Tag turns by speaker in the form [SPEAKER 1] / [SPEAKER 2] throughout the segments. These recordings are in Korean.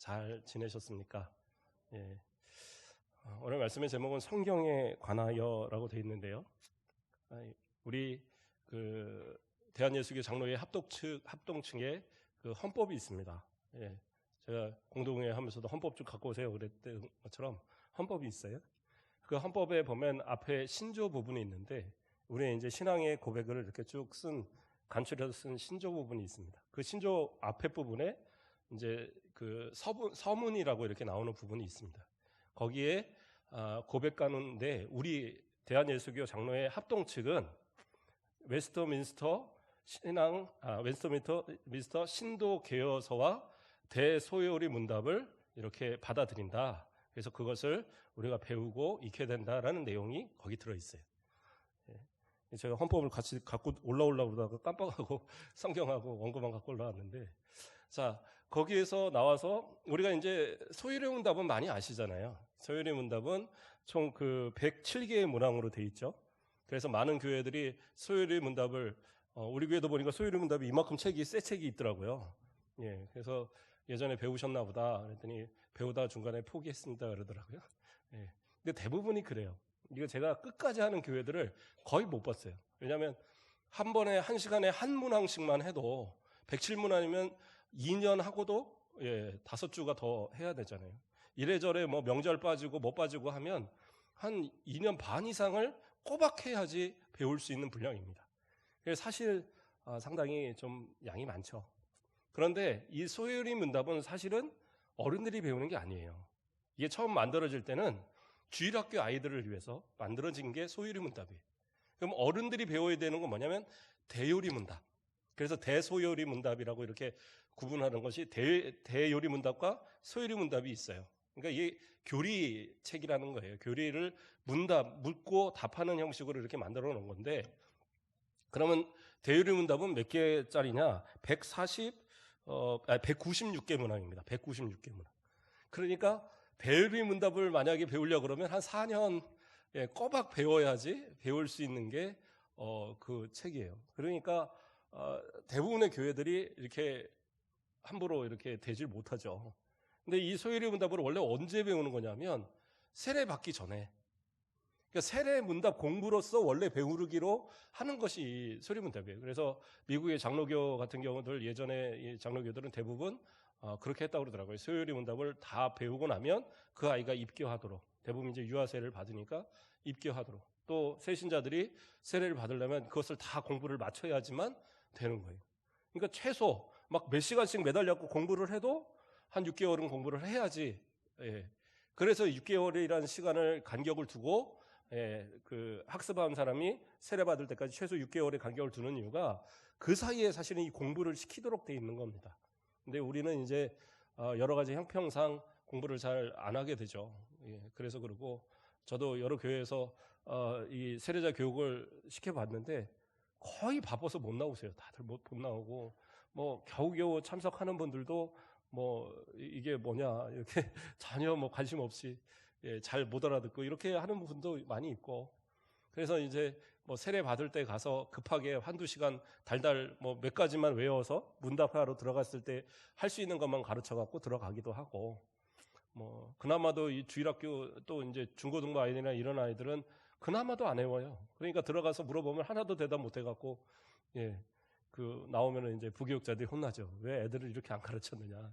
[SPEAKER 1] 잘 지내셨습니까? 예. 오늘 말씀의 제목은 성경에 관하여라고 되어 있는데요. 우리 그 대한예수교 장로회 합동층에 그 헌법이 있습니다. 예. 제가 공동회 하면서도 헌법 좀 갖고 오세요 그랬던 것처럼 헌법이 있어요. 그 헌법에 보면 앞에 신조 부분이 있는데 우리 이제 신앙의 고백을 이렇게 쭉 간추려서 쓴 신조 부분이 있습니다. 그 신조 앞에 부분에 이제 그 서문이라고 이렇게 나오는 부분이 있습니다. 거기에 고백가는데 우리 대한예수교 장로회 합동측은 웨스터민스터 신도 개요서와 대소요리 문답을 이렇게 받아들인다. 그래서 그것을 우리가 배우고 익혀야 된다라는 내용이 거기 들어있어요. 제가 헌법을 같이 갖고 올라오려고 그러다가 깜빡하고 성경하고 원고만 갖고 올라왔는데, 자, 거기에서 나와서 우리가 이제 소요리 문답은 많이 아시잖아요. 소요리 문답은 총 그 107개의 문항으로 돼 있죠. 그래서 많은 교회들이 소요리 문답을 우리 교회도 보니까 소요리 문답이 이만큼 새 책이 있더라고요. 예, 그래서 예전에 배우셨나 보다 그랬더니 배우다 중간에 포기했습니다 그러더라고요. 예, 근데 대부분이 그래요. 이거 제가 끝까지 하는 교회들을 거의 못 봤어요. 왜냐하면 한 번에 한 시간에 한 문항씩만 해도 107문항이면 2년 하고도 5주가 더 해야 되잖아요. 이래저래 뭐 명절 빠지고 못 빠지고 하면 한 2년 반 이상을 꼬박 해야지 배울 수 있는 분량입니다. 그래서 사실 상당히 좀 양이 많죠. 그런데 이 소요리 문답은 사실은 어른들이 배우는 게 아니에요. 이게 처음 만들어질 때는 주일학교 아이들을 위해서 만들어진 게 소요리 문답이에요. 그럼 어른들이 배워야 되는 건 뭐냐면 대요리 문답. 그래서 대소요리 문답이라고 이렇게 구분하는 것이 대요리 문답과 소요리 문답이 있어요. 그러니까 이게 교리책이라는 거예요. 교리를 묻고 답하는 형식으로 이렇게 만들어 놓은 건데, 그러면 대요리 문답은 몇 개짜리냐? 196개 문항입니다. 196개 문항. 그러니까 대요리 문답을 만약에 배우려고 그러면 한 4년 꼬박 배워야지 배울 수 있는 게 그 책이에요. 그러니까 대부분의 교회들이 이렇게 함부로 이렇게 되질 못하죠. 근데 이 소요리 문답을 원래 언제 배우는 거냐면 세례 받기 전에. 그러니까 세례 문답 공부로서 원래 배우기로 하는 것이 소요리 문답이에요. 그래서 미국의 장로교 같은 경우들 예전에 이 장로교들은 대부분 그렇게 했다고 그러더라고요. 소요리 문답을 다 배우고 나면 그 아이가 입교하도록, 대부분 이제 유아세를 받으니까 입교하도록, 또 새신자들이 세례를 받으려면 그것을 다 공부를 마쳐야지만 되는 거예요. 그러니까 최소 막 몇 시간씩 매달려서 공부를 해도 한 6개월은 공부를 해야지. 그래서 6개월이라는 시간을 간격을 두고 그 학습한 사람이 세례 받을 때까지 최소 6개월의 간격을 두는 이유가 그 사이에 사실은 이 공부를 시키도록 돼 있는 겁니다. 근데 우리는 이제 여러 가지 형평상 공부를 잘 안 하게 되죠. 그래서 그러고 저도 여러 교회에서 이 세례자 교육을 시켜봤는데 거의 바빠서 못 나오세요. 다들 못 나오고 뭐 겨우겨우 참석하는 분들도 뭐 이게 뭐냐 이렇게 전혀 뭐 관심 없이 잘 못 알아듣고 이렇게 하는 분도 많이 있고, 그래서 이제 뭐 세례 받을 때 가서 급하게 한두 시간 달달 뭐 몇 가지만 외워서 문답하러 들어갔을 때 할 수 있는 것만 가르쳐 갖고 들어가기도 하고, 뭐 그나마도 이 주일학교 또 이제 중고등부 아이들이나 이런 아이들은 그나마도 안 외워요. 그러니까 들어가서 물어보면 하나도 대답 못 해갖고 그 나오면은 이제 부교육자들이 혼나죠. 왜 애들을 이렇게 안 가르쳤느냐.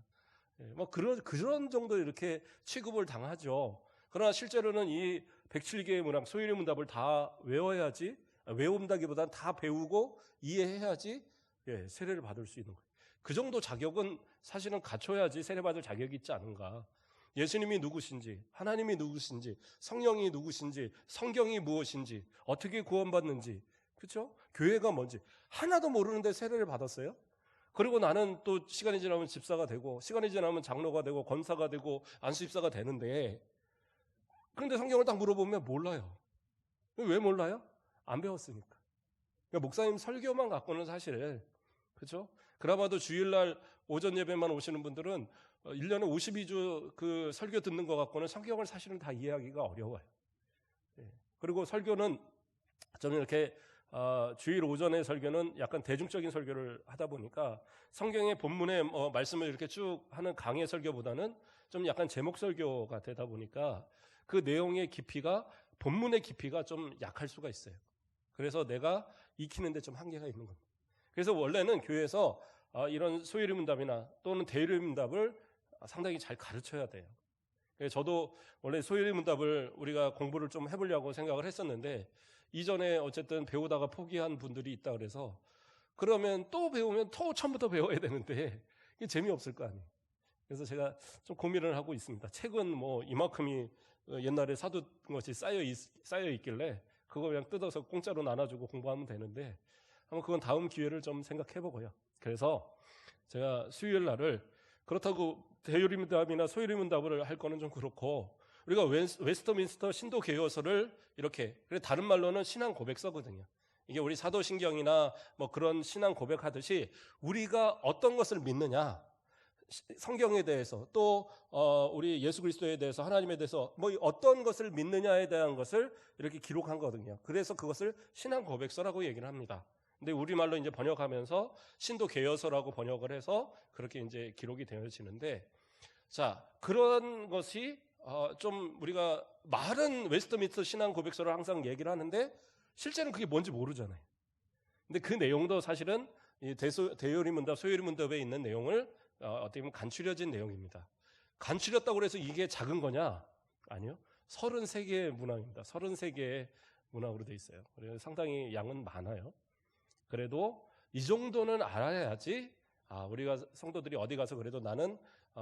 [SPEAKER 1] 뭐 그런 정도 이렇게 취급을 당하죠. 그러나 실제로는 이 107개의 문항, 소요리 문답을 다 외워야지, 외운다기보다는 다 배우고 이해해야지 세례를 받을 수 있는 거예요. 그 정도 자격은 사실은 갖춰야지 세례 받을 자격이 있지 않은가. 예수님이 누구신지, 하나님이 누구신지, 성령이 누구신지, 성경이 무엇인지, 어떻게 구원받는지, 그렇죠? 교회가 뭔지 하나도 모르는데 세례를 받았어요? 그리고 나는 또 시간이 지나면 집사가 되고, 시간이 지나면 장로가 되고, 권사가 되고, 안수집사가 되는데, 그런데 성경을 딱 물어보면 몰라요. 왜 몰라요? 안 배웠으니까. 그러니까 목사님 설교만 갖고는 사실, 그렇죠? 그나마도 주일날 오전 예배만 오시는 분들은 1년에 52주 그 설교 듣는 것 갖고는 성경을 사실은 다 이해하기가 어려워요. 그리고 설교는 좀 이렇게 주일 오전의 설교는 약간 대중적인 설교를 하다 보니까 성경의 본문의 말씀을 이렇게 쭉 하는 강의 설교보다는 좀 약간 제목 설교가 되다 보니까 그 내용의 깊이가 본문의 깊이가 좀 약할 수가 있어요. 그래서 내가 익히는데 좀 한계가 있는 겁니다. 그래서 원래는 교회에서 이런 소요리 문답이나 또는 대요리 문답을 상당히 잘 가르쳐야 돼요. 저도 원래 소요리 문답을 우리가 공부를 좀 해보려고 생각을 했었는데 이전에 어쨌든 배우다가 포기한 분들이 있다 그래서 그러면 또 배우면 또 처음부터 배워야 되는데 이게 재미없을 거 아니에요. 그래서 제가 좀 고민을 하고 있습니다. 책은 뭐 이만큼이 옛날에 사둔 것이 쌓여 있길래 그거 그냥 뜯어서 공짜로 나눠주고 공부하면 되는데 한번 그건 다음 기회를 좀 생각해 보고요. 그래서 제가 수요일 날을 그렇다고 대요리 문답이나 소요리 문답을 할 거는 좀 그렇고 우리가 웨스트민스터 신도 개요서를 이렇게 다른 말로는 신앙 고백서거든요. 이게 우리 사도신경이나 뭐 그런 신앙 고백하듯이 우리가 어떤 것을 믿느냐 성경에 대해서 또 우리 예수 그리스도에 대해서 하나님에 대해서 뭐 어떤 것을 믿느냐에 대한 것을 이렇게 기록한 거거든요. 그래서 그것을 신앙 고백서라고 얘기를 합니다. 근데 우리말로 이제 번역하면서 신도 개요서라고 번역을 해서 그렇게 이제 기록이 되어지는데 자, 그런 것이 좀 우리가 말은 웨스트민스터 신앙 고백서를 항상 얘기를 하는데 실제는 그게 뭔지 모르잖아요. 근데 그 내용도 사실은 이 대요리 문답, 소요리 문답에 있는 내용을 어떻게 보면 간추려진 내용입니다. 간추렸다고 해서 이게 작은 거냐? 아니요. 33개의 문항입니다. 33개의 문항으로 되어 있어요. 그래서 상당히 양은 많아요. 그래도 이 정도는 알아야지 우리가 성도들이 어디 가서 그래도 나는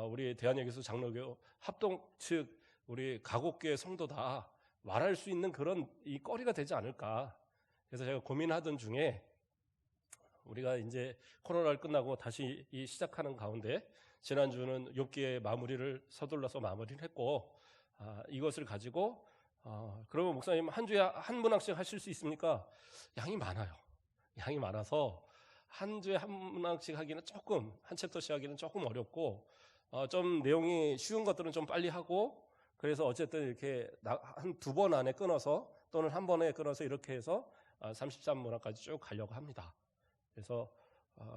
[SPEAKER 1] 우리 대한예수 장로교 합동 측 우리 가곡교회 성도다 말할 수 있는 그런 이 거리가 되지 않을까. 그래서 제가 고민하던 중에 우리가 이제 코로나를 끝나고 다시 시작하는 가운데 지난주는 욥기의 마무리를 서둘러서 마무리를 했고 이것을 가지고 그러면 목사님 한 주에 한 문항씩 하실 수 있습니까? 양이 많아요. 양이 많아서 한 주에 한 문항씩 하기는 조금 한 챕터씩 하기는 조금 어렵고 좀 내용이 쉬운 것들은 좀 빨리 하고 그래서 어쨌든 이렇게 한 두 번 안에 끊어서 또는 한 번에 끊어서 이렇게 해서 33문항까지 쭉 가려고 합니다. 그래서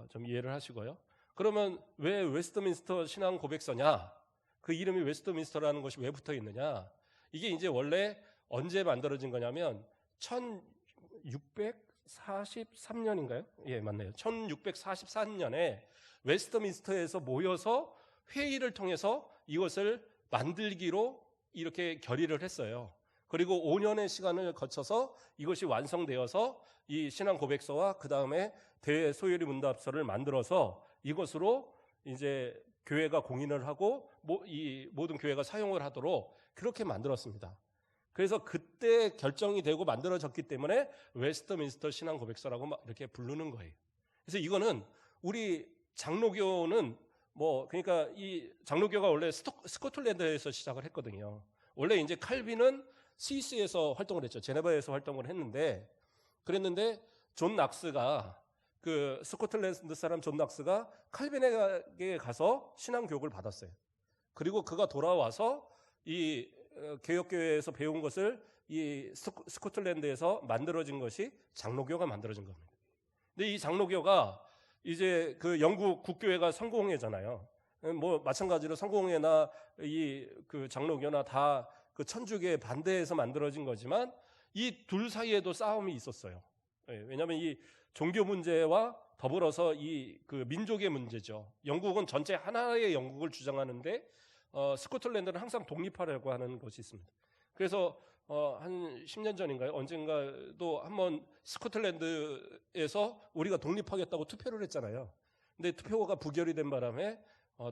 [SPEAKER 1] 좀 이해를 하시고요. 그러면 왜 웨스트민스터 신앙 고백서냐? 그 이름이 웨스트민스터라는 것이 왜 붙어 있느냐? 이게 이제 원래 언제 만들어진 거냐면 1643년인가요? 예, 맞네요. 1643년에 웨스트민스터에서 모여서 회의를 통해서 이것을 만들기로 이렇게 결의를 했어요. 그리고 5년의 시간을 거쳐서 이것이 완성되어서 이 신앙 고백서와 그 다음에 대소요리 문답서를 만들어서 이것으로 이제 교회가 공인을 하고 이 모든 교회가 사용을 하도록 그렇게 만들었습니다. 그래서 그때 결정이 되고 만들어졌기 때문에 웨스트민스터 신앙 고백서라고 이렇게 부르는 거예요. 그래서 이거는 우리 장로교는 그러니까 이 장로교가 원래 스코틀랜드에서 시작을 했거든요. 원래 이제 칼빈은 스위스에서 활동을 했죠. 제네바에서 활동을 그랬는데 존 낙스가 그 스코틀랜드 사람 존 낙스가 칼빈에게 가서 신앙 교육을 받았어요. 그리고 그가 돌아와서 이 개혁교회에서 배운 것을 이 스코틀랜드에서 만들어진 것이 장로교가 만들어진 겁니다. 근데 이 장로교가 이제 그 영국 국교회가 성공회잖아요. 마찬가지로 성공회나 그 장로교나 다 그 천주교에 반대해서 만들어진 거지만 이 둘 사이에도 싸움이 있었어요. 왜냐하면 이 종교 문제와 더불어서 이 그 민족의 문제죠. 영국은 전체 하나의 영국을 주장하는데 스코틀랜드는 항상 독립하려고 하는 것이 있습니다. 그래서 한 10년 전인가요? 언젠가도 한번 스코틀랜드에서 우리가 독립하겠다고 투표를 했잖아요. 근데 투표가 부결이 된 바람에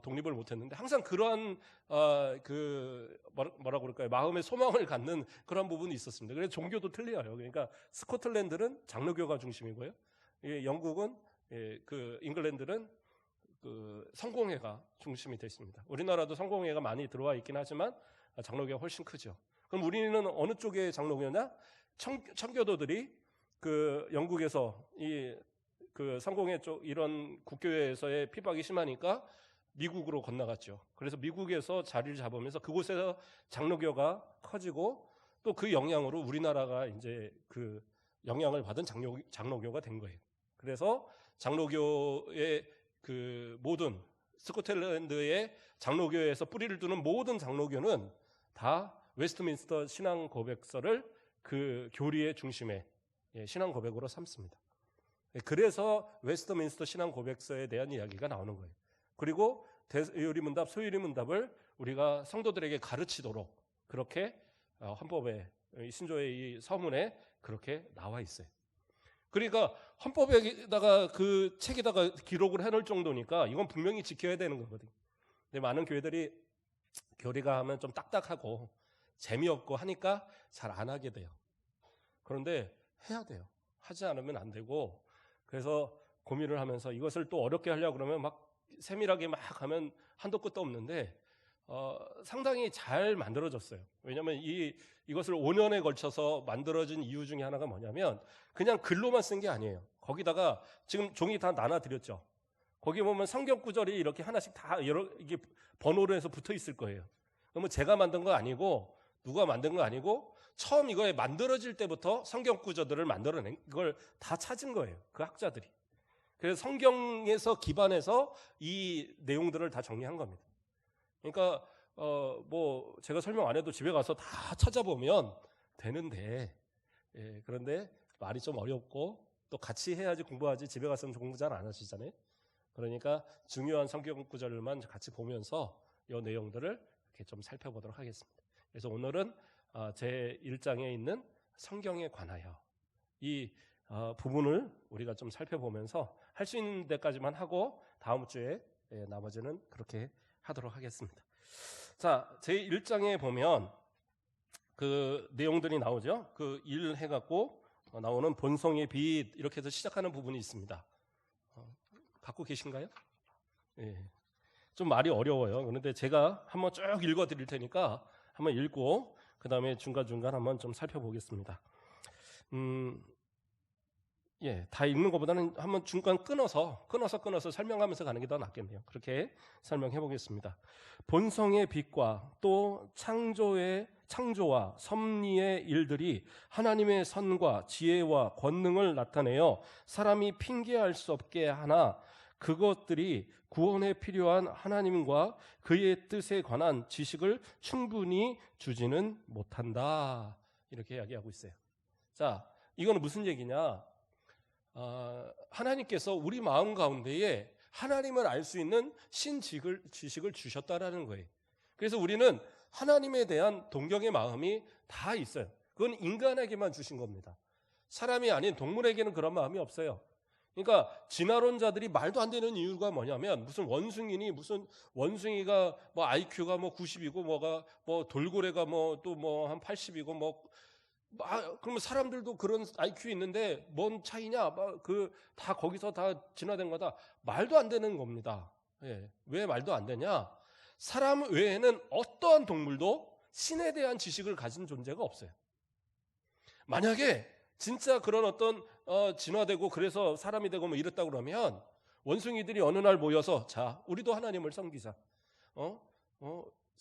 [SPEAKER 1] 독립을 못했는데 항상 그러한 뭐라고 그럴까요? 마음의 소망을 갖는 그런 부분이 있었습니다. 그래서 종교도 틀려요. 그러니까 스코틀랜드는 장로교가 중심이고요. 영국은 그 잉글랜드는 그 성공회가 중심이 되어 있습니다. 우리나라도 성공회가 많이 들어와 있긴 하지만 장로교가 훨씬 크죠. 그럼 우리는 어느 쪽의 장로교냐? 청교도들이 그 영국에서 그 성공회 쪽 이런 국교회에서의 핍박이 심하니까 미국으로 건너갔죠. 그래서 미국에서 자리를 잡으면서 그곳에서 장로교가 커지고 또 그 영향으로 우리나라가 이제 그 영향을 받은 장로교가 된 거예요. 그래서 장로교의 그 모든 스코틀랜드의 장로교에서 뿌리를 두는 모든 장로교는 다 웨스트민스터 신앙 고백서를 그 교리의 중심에 신앙 고백으로 삼습니다. 그래서 웨스트민스터 신앙 고백서에 대한 이야기가 나오는 거예요. 그리고 대요리문답, 소요리문답을 우리가 성도들에게 가르치도록 그렇게 헌법에 신조의 이 서문에 그렇게 나와 있어요. 그러니까 헌법에다가 그 책에다가 기록을 해놓을 정도니까 이건 분명히 지켜야 되는 거거든요. 근데 많은 교회들이 교리가 하면 좀 딱딱하고 재미없고 하니까 잘 안 하게 돼요. 그런데 해야 돼요. 하지 않으면 안 되고, 그래서 고민을 하면서 이것을 또 어렵게 하려고 그러면 막 세밀하게 막 하면 한도 끝도 없는데 상당히 잘 만들어졌어요. 왜냐하면 이것을 5년에 걸쳐서 만들어진 이유 중에 하나가 뭐냐면 그냥 글로만 쓴 게 아니에요. 거기다가 지금 종이 다 나눠드렸죠. 거기 보면 성경 구절이 이렇게 하나씩 다 여러 이게 번호로 해서 붙어 있을 거예요. 그러면 제가 만든 거 아니고 누가 만든 거 아니고 처음 이거에 만들어질 때부터 성경 구절들을 만들어낸 걸 다 찾은 거예요. 그 학자들이. 그래서 성경에서 기반해서 이 내용들을 다 정리한 겁니다. 그러니까 뭐 제가 설명 안 해도 집에 가서 다 찾아보면 되는데, 그런데 말이 좀 어렵고 또 같이 해야지 공부하지 집에 가서는 공부 잘 안 하시잖아요. 그러니까 중요한 성경 구절만 같이 보면서 이 내용들을 이렇게 좀 살펴보도록 하겠습니다. 그래서 오늘은 제 1장에 있는 성경에 관하여 이 부분을 우리가 좀 살펴보면서 할 수 있는 데까지만 하고 다음 주에 나머지는 그렇게 하도록 하겠습니다. 자, 제 1장에 보면 그 내용들이 나오죠. 그 일 해갖고 나오는 본성의 빛 이렇게 해서 시작하는 부분이 있습니다. 갖고 계신가요? 예. 좀 말이 어려워요. 그런데 제가 한번 쭉 읽어드릴 테니까 한번 읽고 그 다음에 중간중간 한번 좀 살펴보겠습니다. 다 읽는 것보다는 한번 중간 끊어서 설명하면서 가는 게 더 낫겠네요. 그렇게 설명해 보겠습니다. 본성의 빛과 또 창조와 섭리의 일들이 하나님의 선과 지혜와 권능을 나타내어 사람이 핑계할 수 없게 하나 그것들이 구원에 필요한 하나님과 그의 뜻에 관한 지식을 충분히 주지는 못한다. 이렇게 이야기하고 있어요. 자, 이거는 무슨 얘기냐? 하나님께서 우리 마음 가운데에 하나님을 알 수 있는 지식을 주셨다라는 거예요. 그래서 우리는 하나님에 대한 동경의 마음이 다 있어요. 그건 인간에게만 주신 겁니다. 사람이 아닌 동물에게는 그런 마음이 없어요. 그러니까 진화론자들이 말도 안 되는 이유가 뭐냐면 무슨 원숭이가 뭐 IQ가 뭐 90이고 뭐가 뭐 돌고래가 뭐 또 뭐 한 80이고 그러면 사람들도 그런 IQ 있는데 뭔 차이냐? 다 거기서 다 진화된 거다. 말도 안 되는 겁니다. 왜 말도 안 되냐? 사람 외에는 어떠한 동물도 신에 대한 지식을 가진 존재가 없어요. 만약에 진짜 그런 어떤 진화되고 그래서 사람이 되고 뭐 이랬다 그러면 원숭이들이 어느 날 모여서 자, 우리도 하나님을 섬기자.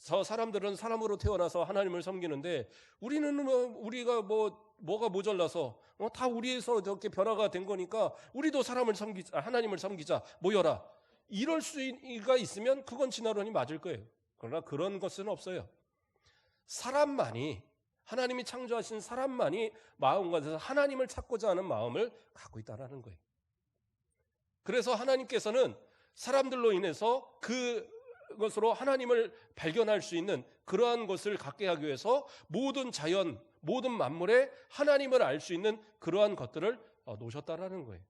[SPEAKER 1] 저 사람들은 사람으로 태어나서 하나님을 섬기는데 우리는 우리가 뭐가 모자라서 다 우리에서 이렇게 변화가 된 거니까 우리도 하나님을 섬기자. 모여라. 이럴 수가 있으면 그건 진화론이 맞을 거예요. 그러나 그런 것은 없어요. 하나님이 창조하신 사람만이 마음가에서 하나님을 찾고자 하는 마음을 갖고 있다는 거예요. 그래서 하나님께서는 사람들로 인해서 그것으로 하나님을 발견할 수 있는 그러한 것을 갖게 하기 위해서 모든 자연, 모든 만물에 하나님을 알 수 있는 그러한 것들을 놓으셨다라는 거예요.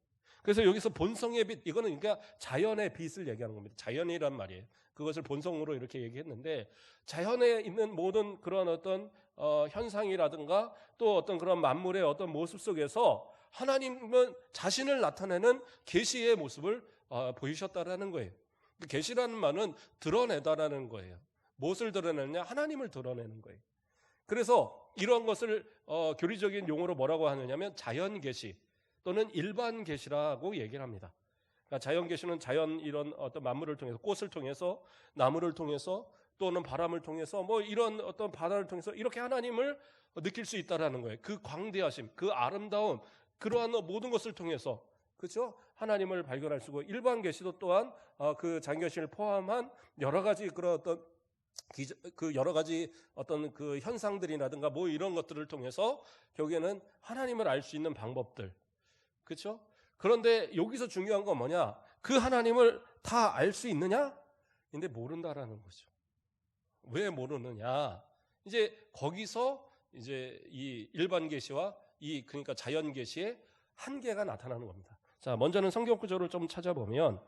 [SPEAKER 1] 그래서 여기서 본성의 빛, 이거는 그러니까 자연의 빛을 얘기하는 겁니다. 자연이란 말이에요. 그것을 본성으로 이렇게 얘기했는데 자연에 있는 모든 그런 어떤 현상이라든가 또 어떤 그런 만물의 어떤 모습 속에서 하나님은 자신을 나타내는 계시의 모습을 보이셨다라는 거예요. 계시라는 말은 드러내다라는 거예요. 무엇을 드러내느냐? 하나님을 드러내는 거예요. 그래서 이런 것을 교리적인 용어로 뭐라고 하느냐면 자연 계시 또는 일반 계시라고 얘기를 합니다. 그러니까 자연 계시는 이런 어떤 만물을 통해서 꽃을 통해서 나무를 통해서 또는 바람을 통해서 뭐 이런 어떤 바다를 통해서 이렇게 하나님을 느낄 수 있다라는 거예요. 그 광대하심, 그 아름다움, 그러한 모든 것을 통해서 그렇죠? 하나님을 발견할 수 있고 일반 계시도 또한 그 장계시를 포함한 여러 가지 그런 어떤 그 여러 가지 어떤 그 현상들이라든가 뭐 이런 것들을 통해서 결국에는 하나님을 알 수 있는 방법들. 그렇죠? 그런데 여기서 중요한 건 뭐냐? 그 하나님을 다 알 수 있느냐? 근데 모른다라는 거죠. 왜 모르느냐? 이제 거기서 이제 이 일반 계시와 이 그러니까 자연 계시의 한계가 나타나는 겁니다. 자, 먼저는 성경 구절을 좀 찾아보면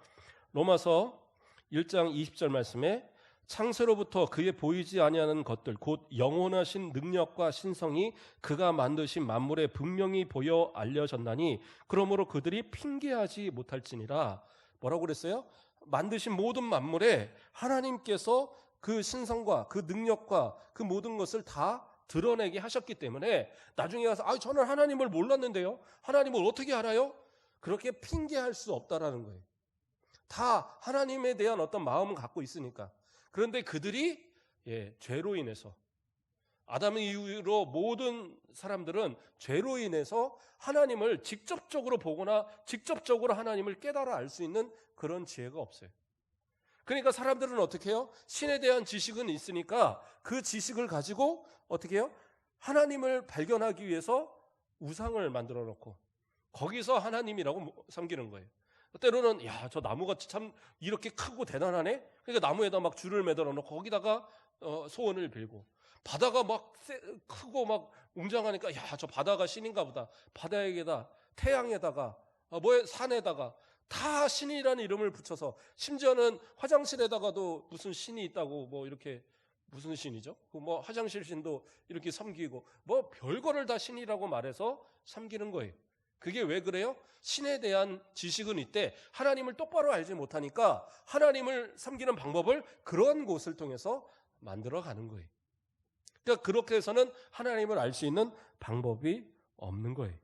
[SPEAKER 1] 로마서 1장 20절 말씀에 창세로부터 그의 보이지 아니하는 것들 곧 영원하신 능력과 신성이 그가 만드신 만물에 분명히 보여 알려졌나니 그러므로 그들이 핑계하지 못할지니라. 뭐라고 그랬어요? 만드신 모든 만물에 하나님께서 그 신성과 그 능력과 그 모든 것을 다 드러내게 하셨기 때문에 나중에 가서 저는 하나님을 몰랐는데요. 하나님을 어떻게 알아요? 그렇게 핑계할 수 없다라는 거예요. 다 하나님에 대한 어떤 마음을 갖고 있으니까. 그런데 그들이 죄로 인해서 아담 이후로 모든 사람들은 죄로 인해서 하나님을 직접적으로 보거나 직접적으로 하나님을 깨달아 알 수 있는 그런 지혜가 없어요. 그러니까 사람들은 어떻게 해요? 신에 대한 지식은 있으니까 그 지식을 가지고 어떻게 해요? 하나님을 발견하기 위해서 우상을 만들어 놓고 거기서 하나님이라고 섬기는 거예요. 때로는 저 나무가 참 이렇게 크고 대단하네. 그러니까 나무에다 막 줄을 매달아 놓고 거기다가 소원을 빌고 바다가 막 크고 막 웅장하니까 저 바다가 신인가 보다. 바다에게다 태양에다가 산에다가 다 신이라는 이름을 붙여서 심지어는 화장실에다가도 무슨 신이 있다고 뭐 이렇게 무슨 신이죠? 뭐 화장실 신도 이렇게 섬기고 뭐 별거를 다 신이라고 말해서 섬기는 거예요. 그게 왜 그래요? 신에 대한 지식은 있대. 하나님을 똑바로 알지 못하니까 하나님을 섬기는 방법을 그런 곳을 통해서 만들어가는 거예요. 그러니까 그렇게 해서는 하나님을 알 수 있는 방법이 없는 거예요.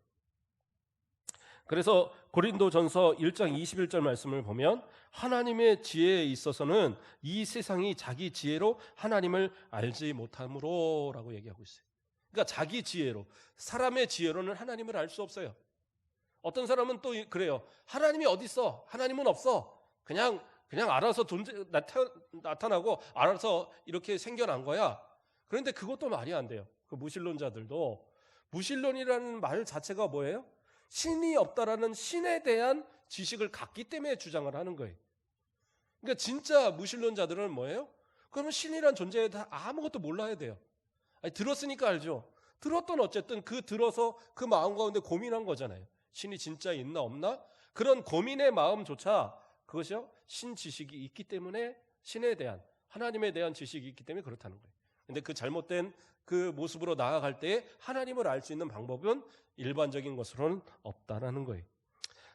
[SPEAKER 1] 그래서 고린도전서 1장 21절 말씀을 보면 하나님의 지혜에 있어서는 이 세상이 자기 지혜로 하나님을 알지 못함으로 라고 얘기하고 있어요. 그러니까 자기 지혜로, 사람의 지혜로는 하나님을 알 수 없어요. 어떤 사람은 또 그래요. 하나님이 어디 있어? 하나님은 없어. 그냥 알아서 나타나고 알아서 이렇게 생겨난 거야. 그런데 그것도 말이 안 돼요. 그 무신론자들도 무신론이라는 말 자체가 뭐예요? 신이 없다라는 신에 대한 지식을 갖기 때문에 주장을 하는 거예요. 그러니까 진짜 무신론자들은 뭐예요? 그러면 신이란 존재에 다 아무것도 몰라야 돼요. 들었으니까 알죠. 들었던 어쨌든 들어서 그 마음 가운데 고민한 거잖아요. 신이 진짜 있나 없나? 그런 고민의 마음조차 그것이요 신 지식이 있기 때문에 신에 대한 하나님에 대한 지식이 있기 때문에 그렇다는 거예요. 근데 그 잘못된 그 모습으로 나아갈 때 하나님을 알 수 있는 방법은 일반적인 것으로는 없다라는 거예요.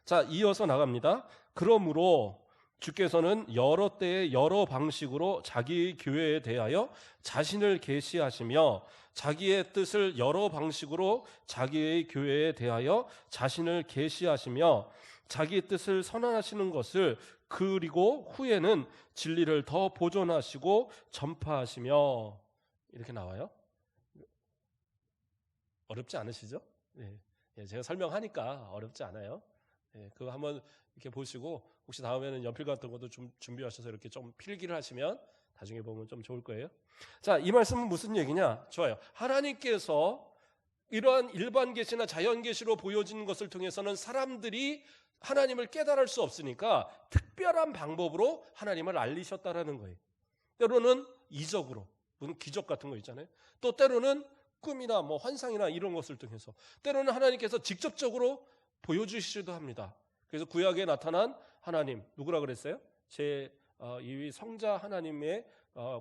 [SPEAKER 1] 자, 이어서 나갑니다. 그러므로 주께서는 여러 때에 여러 방식으로 자기 교회에 대하여 자신을 계시하시며 자기의 뜻을 여러 방식으로 자기의 교회에 대하여 자신을 계시하시며 자기의 뜻을 선언하시는 것을 그리고 후에는 진리를 더 보존하시고 전파하시며 이렇게 나와요. 어렵지 않으시죠? 제가 설명하니까 어렵지 않아요. 그거 한번 이렇게 보시고 혹시 다음에는 연필 같은 것도 좀 준비하셔서 이렇게 좀 필기를 하시면 나중에 보면 좀 좋을 거예요. 자, 이 말씀은 무슨 얘기냐? 좋아요. 하나님께서 이러한 일반 계시나 자연 계시로 보여지는 것을 통해서는 사람들이 하나님을 깨달을 수 없으니까 특별한 방법으로 하나님을 알리셨다라는 거예요. 때로는 이적으로, 무슨 기적 같은 거 있잖아요. 또 때로는 꿈이나 뭐 환상이나 이런 것을 통해서, 때로는 하나님께서 직접적으로 보여주시기도 합니다. 그래서 구약에 나타난 하나님 누구라 그랬어요? 제2위 성자 하나님의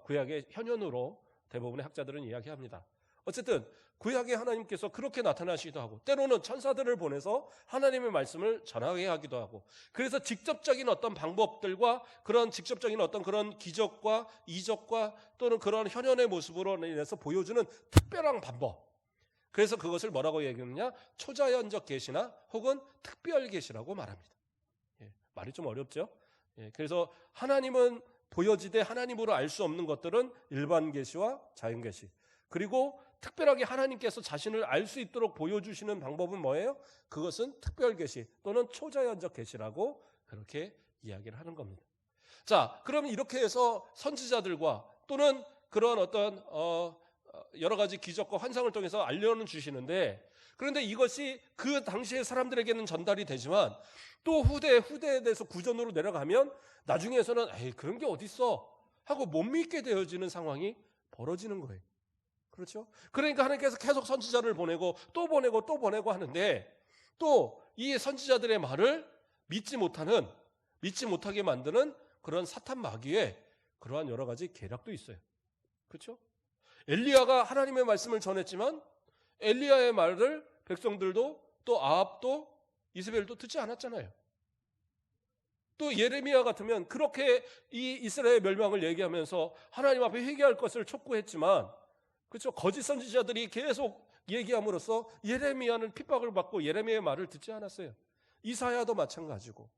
[SPEAKER 1] 구약의 현현으로 대부분의 학자들은 이야기합니다. 어쨌든 구약의 하나님께서 그렇게 나타나시기도 하고 때로는 천사들을 보내서 하나님의 말씀을 전하게 하기도 하고, 그래서 직접적인 어떤 방법들과 그런 직접적인 어떤 그런 기적과 이적과 또는 그런 현현의 모습으로 인해서 보여주는 특별한 방법, 그래서 그것을 뭐라고 얘기하느냐? 초자연적 계시나 혹은 특별 계시라고 말합니다. 말이 좀 어렵죠? 그래서 하나님은 보여지되 하나님으로 알 수 없는 것들은 일반 계시와 자연 계시, 그리고 특별하게 하나님께서 자신을 알 수 있도록 보여주시는 방법은 뭐예요? 그것은 특별 계시 또는 초자연적 계시라고 그렇게 이야기를 하는 겁니다. 자, 그러면 이렇게 해서 선지자들과 또는 그런 어떤 여러 가지 기적과 환상을 통해서 알려는 주시는데, 그런데 이것이 그 당시의 사람들에게는 전달이 되지만 또 후대에 대해서 구전으로 내려가면 나중에서는 에이 그런 게 어딨어 하고 못 믿게 되어지는 상황이 벌어지는 거예요. 그렇죠? 그러니까 하나님께서 계속 선지자를 보내고 또 보내고 또 보내고 하는데, 또 이 선지자들의 말을 믿지 못하게 만드는 그런 사탄 마귀의 그러한 여러 가지 계략도 있어요. 그렇죠? 엘리야가 하나님의 말씀을 전했지만 엘리야의 말을 백성들도 또 아합도 이스벨도 듣지 않았잖아요. 또 예레미야 같으면 그렇게 이 이스라엘 멸망을 얘기하면서 하나님 앞에 회개할 것을 촉구했지만, 그렇죠? 거짓 선지자들이 계속 얘기함으로써 예레미야는 핍박을 받고 예레미야의 말을 듣지 않았어요. 이사야도 마찬가지고.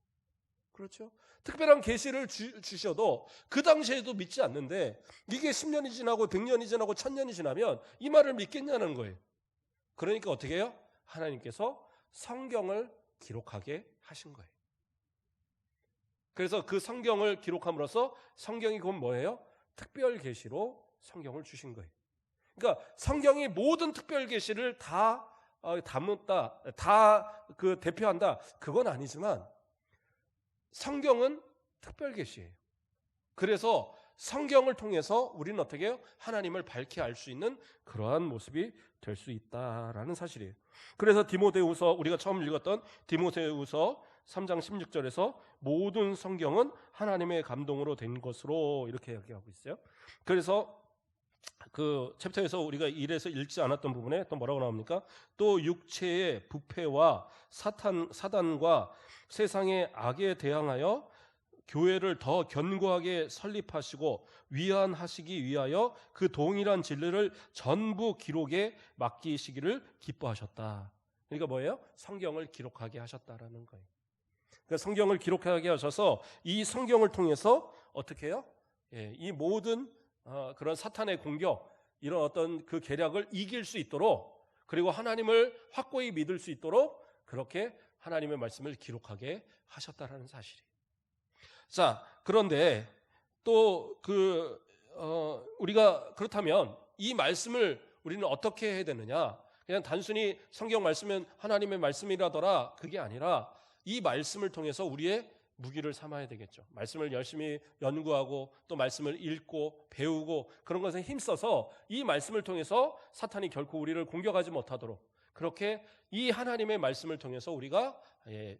[SPEAKER 1] 그렇죠? 특별한 계시를 주셔도 그 당시에도 믿지 않는데 이게 10년이 지나고 100년이 지나고 1000년이 지나면 이 말을 믿겠냐는 거예요. 그러니까 어떻게 해요? 하나님께서 성경을 기록하게 하신 거예요. 그래서 그 성경을 기록함으로써 성경이 곧 뭐예요? 특별 계시로 성경을 주신 거예요. 그러니까 성경이 모든 특별 계시를 다 담았다, 다 그 대표한다, 그건 아니지만 성경은 특별 계시예요. 그래서 성경을 통해서 우리는 어떻게 해요? 하나님을 밝히 알 수 있는 그러한 모습이 될 수 있다라는 사실이에요. 그래서 디모데후서, 우리가 처음 읽었던 디모데후서 3장 16절에서 모든 성경은 하나님의 감동으로 된 것으로 이렇게 이야기하고 있어요. 그래서 그 챕터에서 우리가 1에서 읽지 않았던 부분에 또 뭐라고 나옵니까? 또 육체의 부패와 사단과 세상의 악에 대항하여 교회를 더 견고하게 설립하시고 위안하시기 위하여 그 동일한 진리를 전부 기록에 맡기시기를 기뻐하셨다. 그러니까 뭐예요? 성경을 기록하게 하셨다라는 거예요. 그러니까 성경을 기록하게 하셔서 이 성경을 통해서 어떻게 해요? 이 모든 그런 사탄의 공격, 이런 어떤 그 계략을 이길 수 있도록, 그리고 하나님을 확고히 믿을 수 있도록 그렇게 하나님의 말씀을 기록하게 하셨다라는 사실이에요. 자, 그런데 또 우리가 그렇다면 이 말씀을 우리는 어떻게 해야 되느냐? 그냥 단순히 성경 말씀은 하나님의 말씀이라더라, 그게 아니라 이 말씀을 통해서 우리의 무기를 삼아야 되겠죠. 말씀을 열심히 연구하고 또 말씀을 읽고 배우고 그런 것에 힘써서 이 말씀을 통해서 사탄이 결코 우리를 공격하지 못하도록, 그렇게 이 하나님의 말씀을 통해서 우리가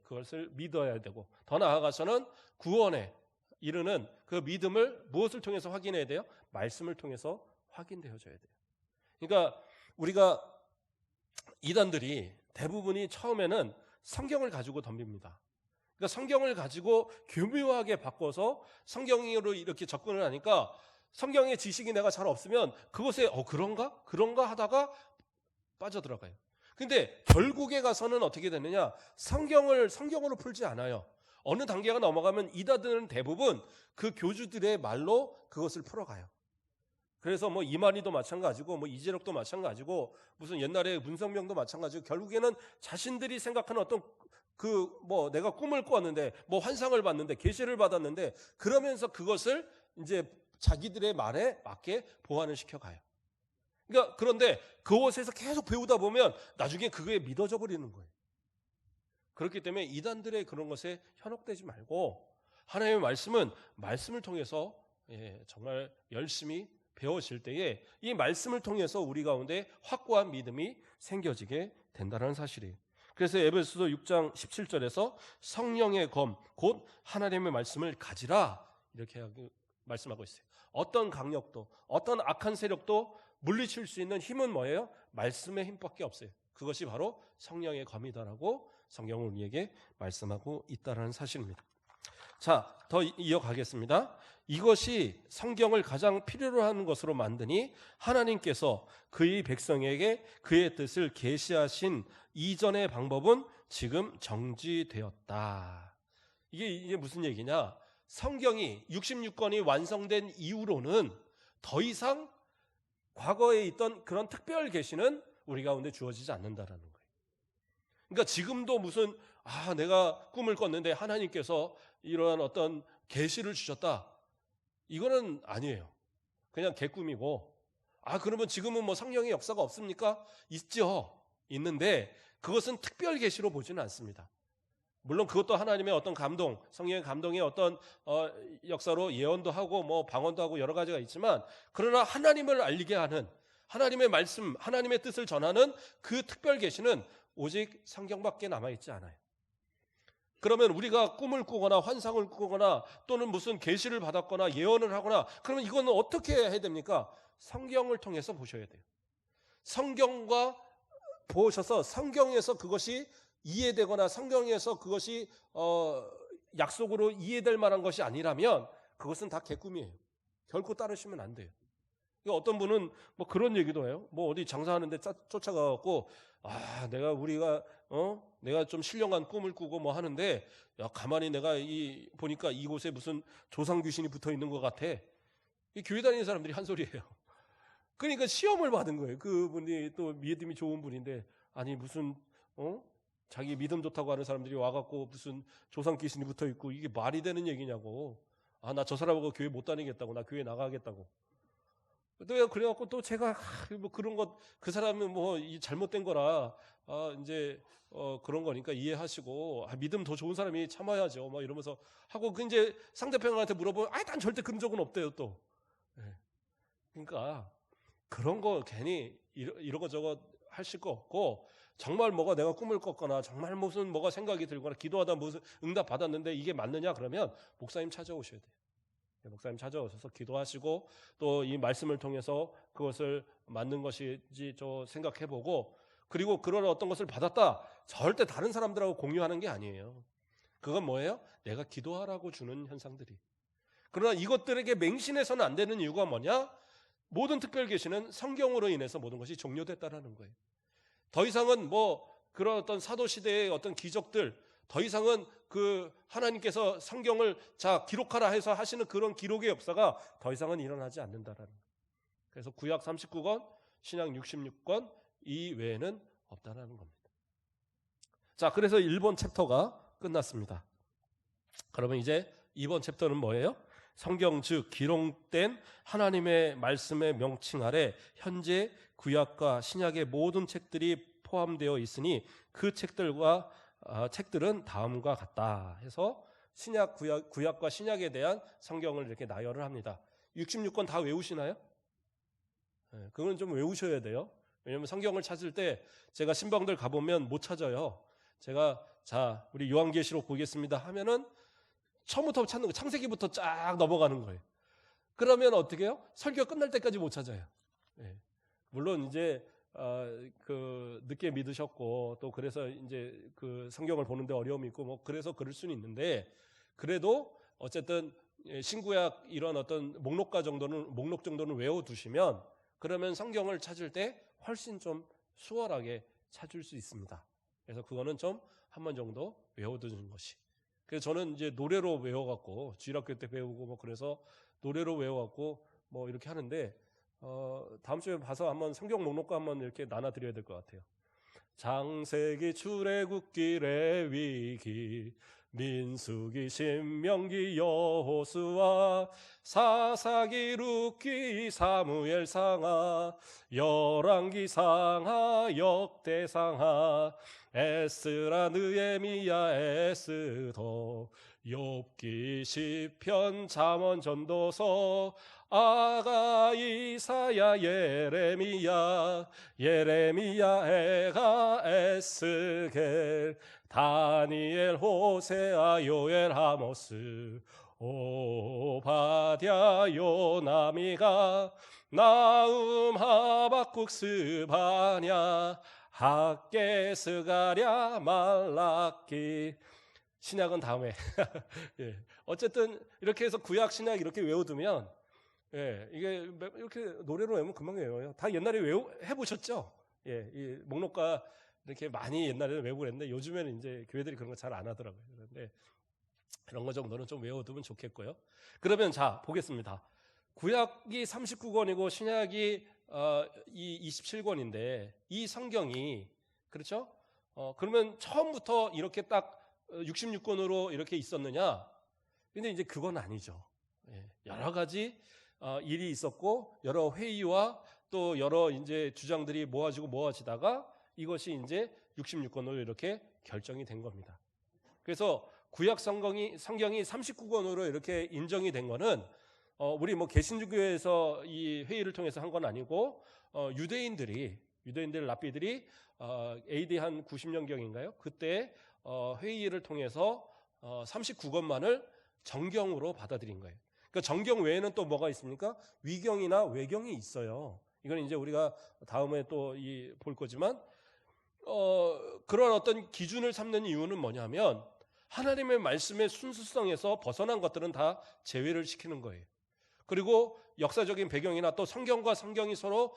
[SPEAKER 1] 그것을 믿어야 되고, 더 나아가서는 구원에 이르는 그 믿음을 무엇을 통해서 확인해야 돼요? 말씀을 통해서 확인되어져야 돼요. 그러니까 우리가 이단들이 대부분이 처음에는 성경을 가지고 덤빕니다. 그러니까 성경을 가지고 교묘하게 바꿔서 성경으로 이렇게 접근을 하니까 성경의 지식이 내가 잘 없으면 그것에 그런가 하다가 빠져들어가요. 근데 결국에 가서는 어떻게 되느냐? 성경으로 풀지 않아요. 어느 단계가 넘어가면 이단들은 대부분 그 교주들의 말로 그것을 풀어가요. 그래서 뭐 이만희도 마찬가지고 뭐 이재력도 마찬가지고 무슨 옛날에 문성명도 마찬가지고, 결국에는 자신들이 생각하는 어떤 내가 꿈을 꿨는데 뭐 환상을 봤는데 계시를 받았는데, 그러면서 그것을 이제 자기들의 말에 맞게 보완을 시켜가요. 그러니까 그런데 그곳에서 계속 배우다 보면 나중에 그거에 믿어져 버리는 거예요. 그렇기 때문에 이단들의 그런 것에 현혹되지 말고 하나님의 말씀은 말씀을 통해서 정말 열심히 배워질 때에 이 말씀을 통해서 우리 가운데 확고한 믿음이 생겨지게 된다는 사실이에요. 그래서 에베소서 6장 17절에서 성령의 검 곧 하나님의 말씀을 가지라 이렇게 말씀하고 있어요. 어떤 강력도 어떤 악한 세력도 물리칠 수 있는 힘은 뭐예요? 말씀의 힘밖에 없어요. 그것이 바로 성령의 검이다라고 성경은 우리에게 말씀하고 있다는 사실입니다. 자, 더 이어가겠습니다. 이것이 성경을 가장 필요로 하는 것으로 만드니 하나님께서 그의 백성에게 그의 뜻을 계시하신 이전의 방법은 지금 정지되었다. 이게 무슨 얘기냐? 성경이 66권이 완성된 이후로는 더 이상 과거에 있던 그런 특별 계시는 우리 가운데 주어지지 않는다라는 거예요. 그러니까 지금도 무슨 내가 꿈을 꿨는데 하나님께서 이러한 어떤 계시를 주셨다. 이거는 아니에요. 그냥 개꿈이고. 그러면 지금은 뭐 성령의 역사가 없습니까? 있죠. 있는데 그것은 특별 계시로 보지는 않습니다. 물론 그것도 하나님의 어떤 감동, 성령의 감동의 어떤 역사로 예언도 하고 뭐 방언도 하고 여러 가지가 있지만, 그러나 하나님을 알리게 하는 하나님의 말씀, 하나님의 뜻을 전하는 그 특별 계시는 오직 성경밖에 남아있지 않아요. 그러면 우리가 꿈을 꾸거나 환상을 꾸거나 또는 무슨 계시를 받았거나 예언을 하거나, 그러면 이거는 어떻게 해야 됩니까? 성경을 통해서 보셔야 돼요. 성경과 보셔서 성경에서 그것이 이해되거나 성경에서 그것이 약속으로 이해될 만한 것이 아니라면 그것은 다 개꿈이에요. 결코 따르시면 안 돼요. 어떤 분은 뭐 그런 얘기도 해요. 뭐 어디 장사하는데 쫓아가갖고 내가 좀 신령한 꿈을 꾸고 뭐 하는데, 가만히 내가 보니까 이곳에 무슨 조상 귀신이 붙어 있는 것 같아. 이 교회 다니는 사람들이 한 소리예요. 그러니까 시험을 받은 거예요. 그분이 또 믿음이 좋은 분인데, 아니 무슨 자기 믿음 좋다고 하는 사람들이 와갖고 무슨 조상 귀신이 붙어 있고, 이게 말이 되는 얘기냐고. 나 저 사람하고 교회 못 다니겠다고, 나 교회 나가겠다고. 또 그래갖고 또 제가 뭐 그런 것, 그 사람은 뭐 잘못된 거라 이제 그런 거니까 이해하시고, 믿음 더 좋은 사람이 참아야죠. 막 이러면서 하고, 그 이제 상대편한테 물어보면 난 절대 그런 적은 없대요 또. 그러니까 그런 거 괜히 이런 거 저거 하실 거 없고, 정말 뭐가 내가 꿈을 꿨거나 정말 무슨 뭐가 생각이 들거나 기도하다 무슨 응답 받았는데 이게 맞느냐, 그러면 목사님 찾아오셔야 돼요. 목사님 찾아오셔서 기도하시고 또 이 말씀을 통해서 그것을 맞는 것인지 저 생각해보고, 그리고 그런 어떤 것을 받았다 절대 다른 사람들하고 공유하는 게 아니에요. 그건 뭐예요? 내가 기도하라고 주는 현상들이. 그러나 이것들에게 맹신해서는 안 되는 이유가 뭐냐? 모든 특별 계시는 성경으로 인해서 모든 것이 종료됐다라는 거예요. 더 이상은 뭐 그런 어떤 사도 시대의 어떤 기적들, 더 이상은 그 하나님께서 성경을 기록하라 해서 하시는 그런 기록의 역사가 더 이상은 일어나지 않는다라는 거예요. 그래서 구약 39권, 신약 66권 이 외에는 없다라는 겁니다. 자, 그래서 1번 챕터가 끝났습니다. 그러면 이제 2번 챕터는 뭐예요? 성경, 즉 기록된 하나님의 말씀의 명칭 아래 현재 구약과 신약의 모든 책들이 포함되어 있으니 그 책들은 다음과 같다 해서 신약, 구약과 신약에 대한 성경을 이렇게 나열을 합니다. 66권 다 외우시나요? 그건 좀 외우셔야 돼요. 왜냐하면 성경을 찾을 때 제가 신방들 가보면 못 찾아요. 제가 우리 요한계시록 보겠습니다 하면은 처음부터 찾는 거, 창세기부터 쫙 넘어가는 거예요. 그러면 어떻게 해요? 설교 끝날 때까지 못 찾아요. 물론 이제 늦게 믿으셨고 또 그래서 이제 그 성경을 보는데 어려움이 있고 뭐 그래서 그럴 수는 있는데, 그래도 어쨌든 신구약 이런 어떤 목록 정도는 외워두시면 그러면 성경을 찾을 때 훨씬 좀 수월하게 찾을 수 있습니다. 그래서 그거는 좀 한 번 정도 외워두는 것이. 그래서 저는 이제 노래로 외워갖고 주일학교 때 배우고 뭐 그래서 노래로 외워갖고 뭐 이렇게 하는데, 다음 주에 봐서 한번 성경 목록과 한번 이렇게 나눠드려야 될 것 같아요. 창세기, 출애굽기, 레위기, 민수기, 신명기, 여호수아, 사사기, 룻기, 사무엘 상하, 열왕기 상하, 역대 상하, 에스라, 느헤미야, 에스더, 욥기, 시편, 잠언, 전도서, 아가, 이사야, 예레미야, 에가, 에스겔, 다니엘, 호세아, 요엘, 아모스, 오바댜, 요나미가, 나움, 하박국, 스바냐, 학개, 스가랴, 말라키. 신약은 다음에. 예. 어쨌든 이렇게 해서 구약, 신약 이렇게 외워두면, 이게 이렇게 노래로 외우면 금방 외워요. 다 옛날에 해보셨죠? 이 목록과 이렇게 많이 옛날에는 외우고 그랬는데 요즘에는 이제 교회들이 그런 거 잘 안 하더라고요. 그런데 그런 거 정도는 좀 외워두면 좋겠고요. 그러면 보겠습니다. 구약이 39권이고 신약이 이 27권인데 이 성경이 그렇죠? 그러면 처음부터 이렇게 딱 66권으로 이렇게 있었느냐? 근데 이제 그건 아니죠. 여러 가지 일이 있었고 여러 회의와 또 여러 이제 주장들이 모아지다가 이것이 이제 66권으로 이렇게 결정이 된 겁니다. 그래서 구약 성경이 39권으로 이렇게 인정이 된 거는 우리 뭐 개신교에서 이 회의를 통해서 한 건 아니고 유대인들 랍비들이 AD 한 90년경인가요? 그때 회의를 통해서 39권만을 정경으로 받아들인 거예요. 그러니까 정경 외에는 또 뭐가 있습니까? 위경이나 외경이 있어요. 이건 이제 우리가 다음에 또 볼 거지만 그런 어떤 기준을 삼는 이유는 뭐냐면 하나님의 말씀의 순수성에서 벗어난 것들은 다 제외를 시키는 거예요. 그리고 역사적인 배경이나 또 성경과 성경이 서로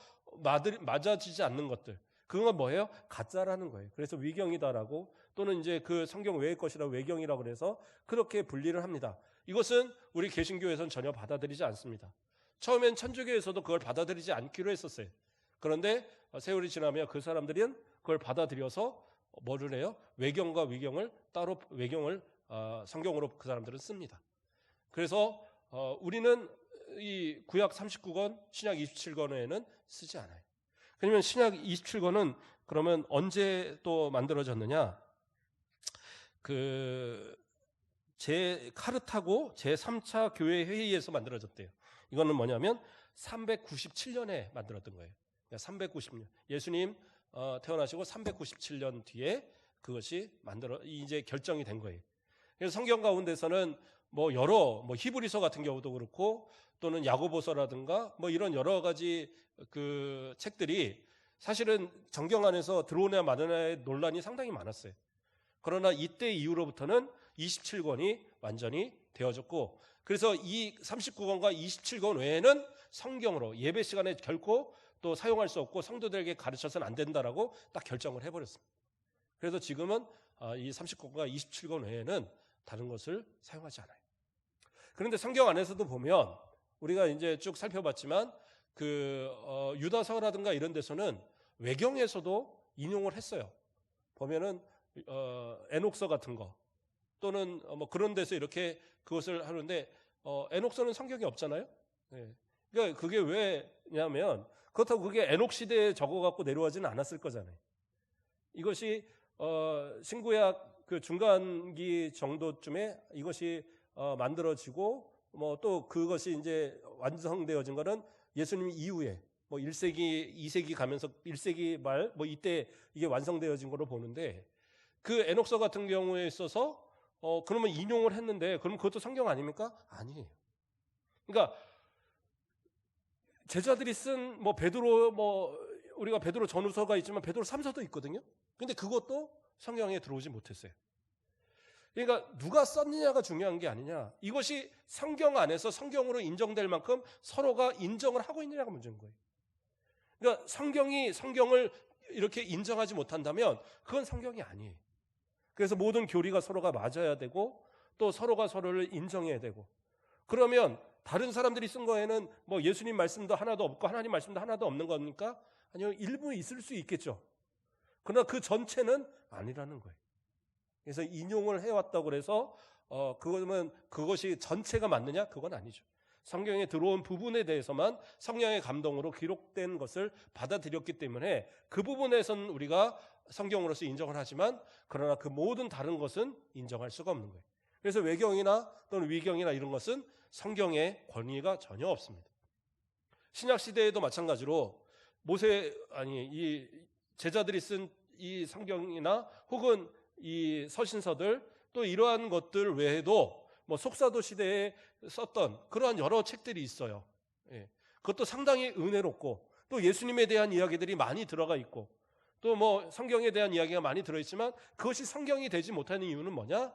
[SPEAKER 1] 맞아지지 않는 것들, 그건 뭐예요? 가짜라는 거예요. 그래서 위경이다라고 또는 이제 그 성경 외의 것이라 외경이라고 그래서 그렇게 분리를 합니다. 이것은 우리 개신교에서는 전혀 받아들이지 않습니다. 처음엔 천주교에서도 그걸 받아들이지 않기로 했었어요. 그런데 세월이 지나면 그 사람들은 그걸 받아들여서 뭐를 해요? 외경과 위경을 따로 외경을 성경으로 그 사람들은 씁니다. 그래서 우리는 이 구약 39권, 신약 27권에는 쓰지 않아요. 그러면 신약 27권은 그러면 언제 또 만들어졌느냐? 카르타고 제3차 교회 회의에서 만들어졌대요. 이거는 뭐냐면 397년에 만들었던 거예요. 그러니까 390년. 예수님 태어나시고 397년 뒤에 그것이 이제 결정이 된 거예요. 그래서 성경 가운데서는 뭐 히브리서 같은 경우도 그렇고 또는 야고보서라든가 뭐 이런 여러 가지 그 책들이 사실은 정경 안에서 들어오냐 마느냐의 논란이 상당히 많았어요. 그러나 이때 이후로부터는 27권이 완전히 되어졌고, 그래서 이 39권과 27권 외에는 성경으로 예배 시간에 결코 또 사용할 수 없고 성도들에게 가르쳐서는 안 된다라고 딱 결정을 해버렸습니다. 그래서 지금은 이 39권과 27권 외에는 다른 것을 사용하지 않아요. 그런데 성경 안에서도 보면 우리가 이제 쭉 살펴봤지만 유다서라든가 이런 데서는 외경에서도 인용을 했어요. 보면은 에녹서 같은 거 또는 뭐 그런 데서 이렇게 그것을 하는데 에녹서는 성경이 없잖아요. 그러니까 그게 왜냐면 그렇다고 그게 에녹 시대에 적어갖고 내려오지는 않았을 거잖아요. 이것이 신구약 그 중간기 정도쯤에 이것이 만들어지고 뭐 또 그것이 이제 완성되어진 거는 예수님 이후에 뭐 1세기, 2세기 가면서 1세기 말 뭐 이때 이게 완성되어진 거로 보는데 그 에녹서 같은 경우에 있어서 그러면 인용을 했는데 그럼 그것도 성경 아닙니까? 아니에요. 그러니까 제자들이 쓴 뭐 베드로 우리가 베드로 전후서가 있지만 베드로 3서도 있거든요. 근데 그것도 성경에 들어오지 못했어요. 그러니까 누가 썼느냐가 중요한 게 아니냐. 이것이 성경 안에서 성경으로 인정될 만큼 서로가 인정을 하고 있느냐가 문제인 거예요. 그러니까 성경이 성경을 이렇게 인정하지 못한다면 그건 성경이 아니에요. 그래서 모든 교리가 서로가 맞아야 되고 또 서로가 서로를 인정해야 되고, 그러면 다른 사람들이 쓴 거에는 뭐 예수님 말씀도 하나도 없고 하나님 말씀도 하나도 없는 겁니까? 아니요, 일부 있을 수 있겠죠. 그러나 그 전체는 아니라는 거예요. 그래서 인용을 해왔다고 해서 그거면 그것이 전체가 맞느냐? 그건 아니죠. 성경에 들어온 부분에 대해서만 성령의 감동으로 기록된 것을 받아들였기 때문에 그 부분에서는 우리가 성경으로서 인정을 하지만 그러나 그 모든 다른 것은 인정할 수가 없는 거예요. 그래서 외경이나 또는 위경이나 이런 것은 성경에 권위가 전혀 없습니다. 신약 시대에도 마찬가지로 이 제자들이 쓴 이 성경이나 혹은 이 서신서들 또 이러한 것들 외에도 뭐 속사도 시대에 썼던 그러한 여러 책들이 있어요. 그것도 상당히 은혜롭고 또 예수님에 대한 이야기들이 많이 들어가 있고 또 뭐 성경에 대한 이야기가 많이 들어있지만 그것이 성경이 되지 못하는 이유는 뭐냐?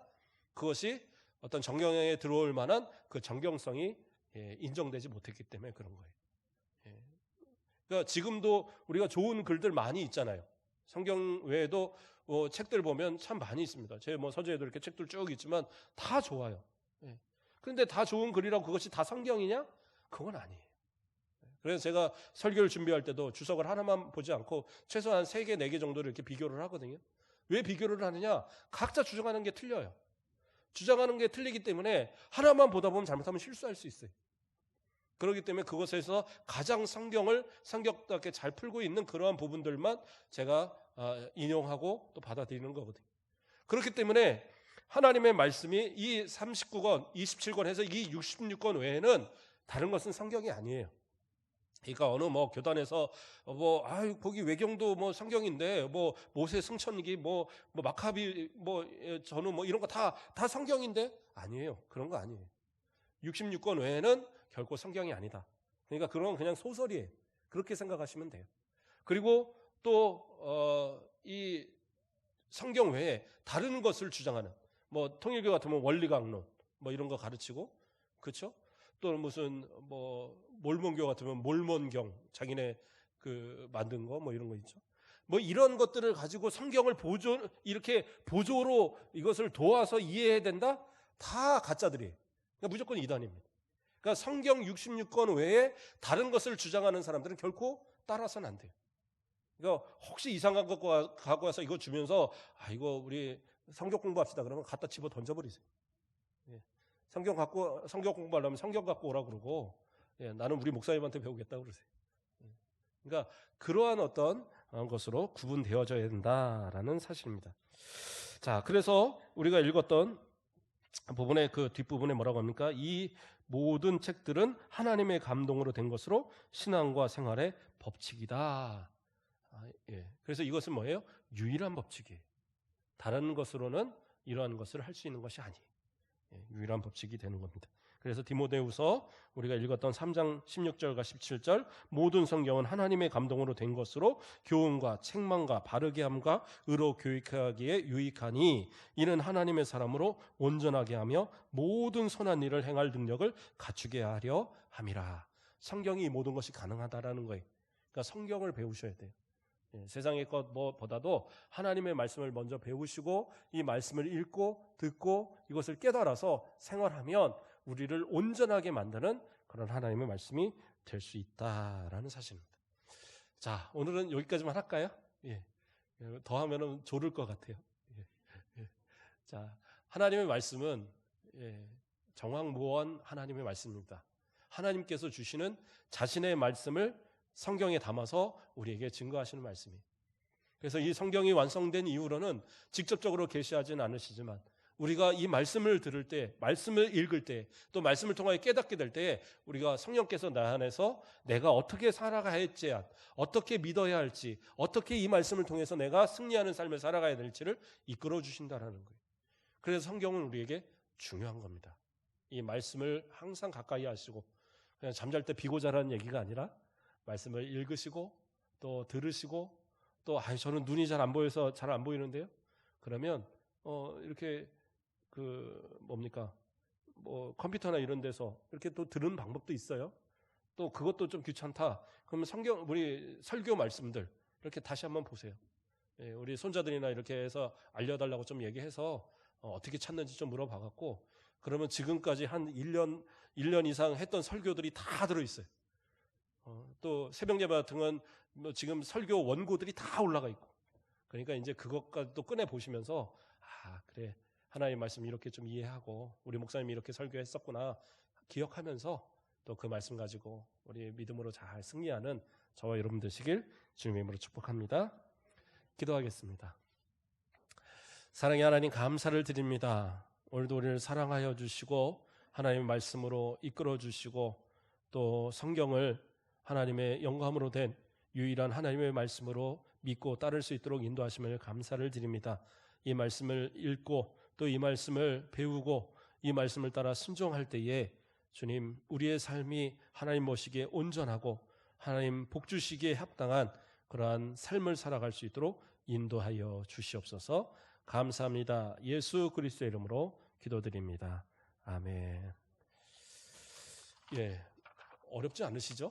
[SPEAKER 1] 그것이 어떤 정경에 들어올 만한 그 정경성이 인정되지 못했기 때문에 그런 거예요. 그러니까 지금도 우리가 좋은 글들 많이 있잖아요. 성경 외에도 책들 보면 참 많이 있습니다. 제 서재에도 이렇게 책들 쭉 있지만 다 좋아요. 그런데 다 좋은 글이라고 그것이 다 성경이냐? 그건 아니에요. 그래서 제가 설교를 준비할 때도 주석을 하나만 보지 않고 최소한 3개, 4개 정도를 이렇게 비교를 하거든요. 왜 비교를 하느냐? 각자 주장하는 게 틀려요. 주장하는 게 틀리기 때문에 하나만 보다 보면 잘못하면 실수할 수 있어요. 그렇기 때문에 그것에서 가장 성경을 성격답게 잘 풀고 있는 그러한 부분들만 제가 인용하고 또 받아들이는 거거든요. 그렇기 때문에 하나님의 말씀이 이 39권, 27권 해서 이 66권 외에는 다른 것은 성경이 아니에요. 그러니까 어느 교단에서 거기 외경도 성경인데 모세 승천기 마카비 전후 이런 거 다 성경인데 아니에요. 그런 거 아니에요. 66권 외에는 결코 성경이 아니다. 그러니까 그런 그냥 소설이에요. 그렇게 생각하시면 돼요. 그리고 또 이 성경 외에 다른 것을 주장하는 통일교 같으면 원리강론 이런 거 가르치고, 그렇죠? 또 무슨 몰몬교 같으면 몰몬경 자기네 만든 거 이런 거 있죠. 이런 것들을 가지고 성경을 이렇게 보조로 이것을 도와서 이해해야 된다? 다 가짜들이에요. 그러니까 무조건 이단입니다. 그러니까 성경 66권 외에 다른 것을 주장하는 사람들은 결코 따라서는 안 돼요. 그러니까 혹시 이상한 거 갖고 와서 이거 주면서 이거 우리 성경 공부합시다 그러면 갖다 집어 던져버리세요. 성경 공부하려면 성경 갖고 오라 그러고, 나는 우리 목사님한테 배우겠다 그러세요. 그러니까 그러한 어떤 것으로 구분되어져야 된다라는 사실입니다. 자, 그래서 우리가 읽었던 부분의 그 뒷부분에 뭐라고 합니까? 이 모든 책들은 하나님의 감동으로 된 것으로 신앙과 생활의 법칙이다. 그래서 이것은 뭐예요? 유일한 법칙이에요. 다른 것으로는 이러한 것을 할 수 있는 것이 아니에요. 유일한 법칙이 되는 겁니다. 그래서 디모데후서 우리가 읽었던 3장 16절과 17절 모든 성경은 하나님의 감동으로 된 것으로 교훈과 책망과 바르게 함과 의로 교육하기에 유익하니 이는 하나님의 사람으로 온전하게 하며 모든 선한 일을 행할 능력을 갖추게 하려 함이라. 성경이 모든 것이 가능하다라는 거예요. 그러니까 성경을 배우셔야 돼요. 세상의 것보다도 하나님의 말씀을 먼저 배우시고 이 말씀을 읽고 듣고 이것을 깨달아서 생활하면 우리를 온전하게 만드는 그런 하나님의 말씀이 될 수 있다라는 사실입니다. 자, 오늘은 여기까지만 할까요? 더 하면은 졸을 것 같아요. 자, 하나님의 말씀은 정확무원 하나님의 말씀입니다. 하나님께서 주시는 자신의 말씀을 성경에 담아서 우리에게 증거하시는 말씀이에요. 그래서 이 성경이 완성된 이후로는 직접적으로 계시하지는 않으시지만 우리가 이 말씀을 들을 때, 말씀을 읽을 때, 또 말씀을 통하여 깨닫게 될 때 우리가 성령께서 나 안에서 내가 어떻게 살아가야 할지, 어떻게 믿어야 할지, 어떻게 이 말씀을 통해서 내가 승리하는 삶을 살아가야 될지를 이끌어 주신다라는 거예요. 그래서 성경은 우리에게 중요한 겁니다. 이 말씀을 항상 가까이 하시고 그냥 잠잘 때 비고 자라는 얘기가 아니라 말씀을 읽으시고 또 들으시고 또 저는 눈이 잘 안 보여서 잘 안 보이는데요. 그러면 이렇게 컴퓨터나 이런 데서 이렇게 또 들은 방법도 있어요. 또 그것도 좀 귀찮다. 그러면 우리 설교 말씀들 이렇게 다시 한번 보세요. 우리 손자들이나 이렇게 해서 알려달라고 좀 얘기해서 어떻게 찾는지 좀 물어봐갖고 그러면 지금까지 한 1년 이상 했던 설교들이 다 들어있어요. 또 새벽예배 같은 건 지금 설교 원고들이 다 올라가 있고, 그러니까 이제 그것까지 또 꺼내 보시면서 그래 하나님의 말씀 이렇게 좀 이해하고 우리 목사님이 이렇게 설교했었구나 기억하면서 또 그 말씀 가지고 우리 믿음으로 잘 승리하는 저와 여러분 되시길 주님의 이름으로 축복합니다. 기도하겠습니다. 사랑의 하나님 감사를 드립니다. 오늘도 우리를 사랑하여 주시고 하나님의 말씀으로 이끌어 주시고 또 성경을 하나님의 영감으로 된 유일한 하나님의 말씀으로 믿고 따를 수 있도록 인도하심을 감사를 드립니다. 이 말씀을 읽고 또 이 말씀을 배우고 이 말씀을 따라 순종할 때에 주님 우리의 삶이 하나님 보시기에 온전하고 하나님 복 주시기에 합당한 그러한 삶을 살아갈 수 있도록 인도하여 주시옵소서. 감사합니다. 예수 그리스도의 이름으로 기도드립니다. 아멘. 어렵지 않으시죠?